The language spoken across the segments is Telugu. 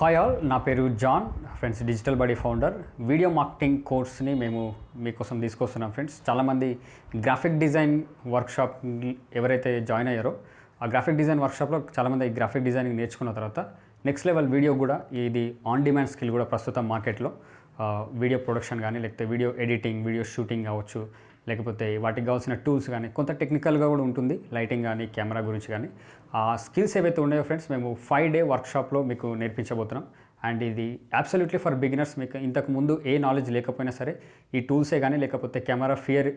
హాయ్ ఆల్, నా పేరు John friends. Digital buddy founder. Video marketing కోర్స్ని మేము మీకోసం తీసుకొస్తున్నాం ఫ్రెండ్స్. చాలామంది గ్రాఫిక్ డిజైన్ వర్క్షాప్ ఎవరైతే జాయిన్ అయ్యారో ఆ గ్రాఫిక్ డిజైన్ వర్క్షాప్లో చాలామంది గ్రాఫిక్ డిజైనింగ్ నేర్చుకున్న తర్వాత నెక్స్ట్ లెవెల్ వీడియో కూడా, ఇది ఆన్ డిమాండ్ స్కిల్ కూడా ప్రస్తుతం మార్కెట్లో వీడియో ప్రొడక్షన్ కానీ, లేకపోతే వీడియో ఎడిటింగ్, వీడియో షూటింగ్ కావచ్చు, లేకపోతే వాటికి కావాల్సిన టూల్స్ కానీ, కొంత టెక్నికల్గా కూడా ఉంటుంది, లైటింగ్ కానీ, కెమెరా గురించి కానీ. ఆ స్కిల్స్ ఏవైతే ఉన్నాయో ఫ్రెండ్స్, మేము 5 డే వర్క్షాప్లో మీకు నేర్పించబోతున్నాం. అండ్ ఇది అబ్సల్యూట్లీ ఫర్ బిగినర్స్. మీకు ఇంతకు ముందు ఏ నాలెడ్జ్ లేకపోయినా సరే, ఈ టూల్సే కానీ, లేకపోతే కెమెరా ఫియర్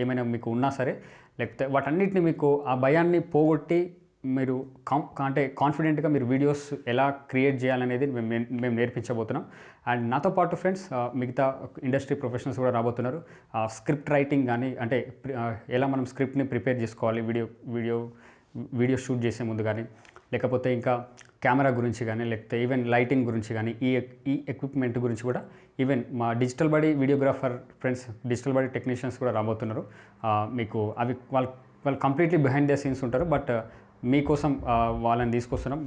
ఏమైనా మీకు ఉన్నా సరే, లేకపోతే వాటన్నిటిని మీకు ఆ భయాన్ని పోగొట్టి మీరు అంటే కాన్ఫిడెంట్గా మీరు వీడియోస్ ఎలా క్రియేట్ చేయాలనేది మేము నేర్పించబోతున్నాం. అండ్ నాతో పాటు ఫ్రెండ్స్ మిగతా ఇండస్ట్రీ ప్రొఫెషనల్స్ కూడా రాబోతున్నారు. స్క్రిప్ట్ రైటింగ్ కానీ, అంటే ఎలా మనం స్క్రిప్ట్ని ప్రిపేర్ చేసుకోవాలి వీడియో షూట్ చేసే ముందు కానీ, లేకపోతే ఇంకా కెమెరా గురించి కానీ, లేకపోతే ఈవెన్ లైటింగ్ గురించి కానీ, ఈ ఎక్విప్మెంట్ గురించి కూడా, ఈవెన్ మా digital buddy videographer friends, digital buddy technicians కూడా రాబోతున్నారు. మీకు అవి వాళ్ళు కంప్లీట్లీ బిహైండ్ ద సీన్స్ ఉంటారు. బట్ మీకోసం వాళ్ళని తీసుకొస్తున్నాం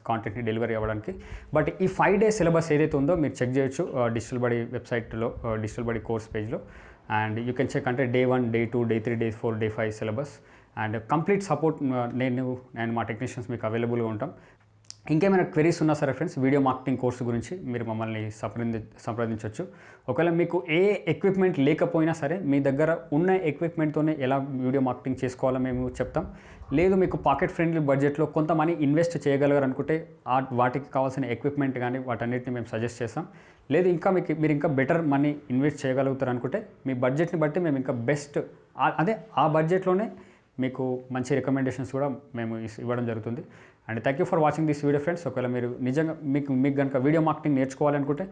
కాంటెంట్ని డెలివరీ అవ్వడానికి. బట్ ఈ 5 డే సిలబస్ ఏదైతే ఉందో మీరు చెక్ చేయొచ్చు డిజిటల్ బడీ వెబ్సైట్లో, డిజిటల్ బడీ కోర్స్ పేజ్లో. అండ్ యూ కెన్ చెక్ అంటే Day 1, Day 2, Day 3, Day 4, Day 5 syllabus. And complete support నేను మా టెక్నీషియన్స్ మీకు అవైలబుల్గా ఉంటాం. ఇంకేమైనా క్వెరీస్ ఉన్నా సరే ఫ్రెండ్స్, వీడియో మార్కెటింగ్ కోర్సు గురించి మీరు మమ్మల్ని సంప్రదించవచ్చు. ఒకవేళ మీకు ఏ ఎక్విప్మెంట్ లేకపోయినా సరే, మీ దగ్గర ఉన్న ఎక్విప్మెంట్తోనే ఎలా వీడియో మార్కెటింగ్ చేసుకోవాలో మేము చెప్తాం. లేదు మీకు పాకెట్ ఫ్రెండ్లీ బడ్జెట్లో కొంత మనీ ఇన్వెస్ట్ చేయగలరు అనుకుంటే వాటికి కావాల్సిన ఎక్విప్మెంట్ కానీ వాటన్నిటిని మేము సజెస్ట్ చేస్తాం. లేదు ఇంకా మీరు ఇంకా బెటర్ మనీ ఇన్వెస్ట్ చేయగలుగుతారు అనుకుంటే, మీ బడ్జెట్ని బట్టి మేము ఇంకా బెస్ట్ ఆ బడ్జెట్లోనే మీకు మంచి రికమెండేషన్స్ కూడా మేము ఇవ్వడం జరుగుతుంది. And thank you for watching this video friends. ఒకవేళ మీరు నిజంగా మీకు కనుక వీడియో మార్కెటింగ్ నేర్చుకోవాలనుకుంటే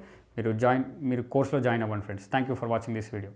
మీరు కోర్స్లో జాయిన్ అవ్వండి friends. Thank you for watching this video.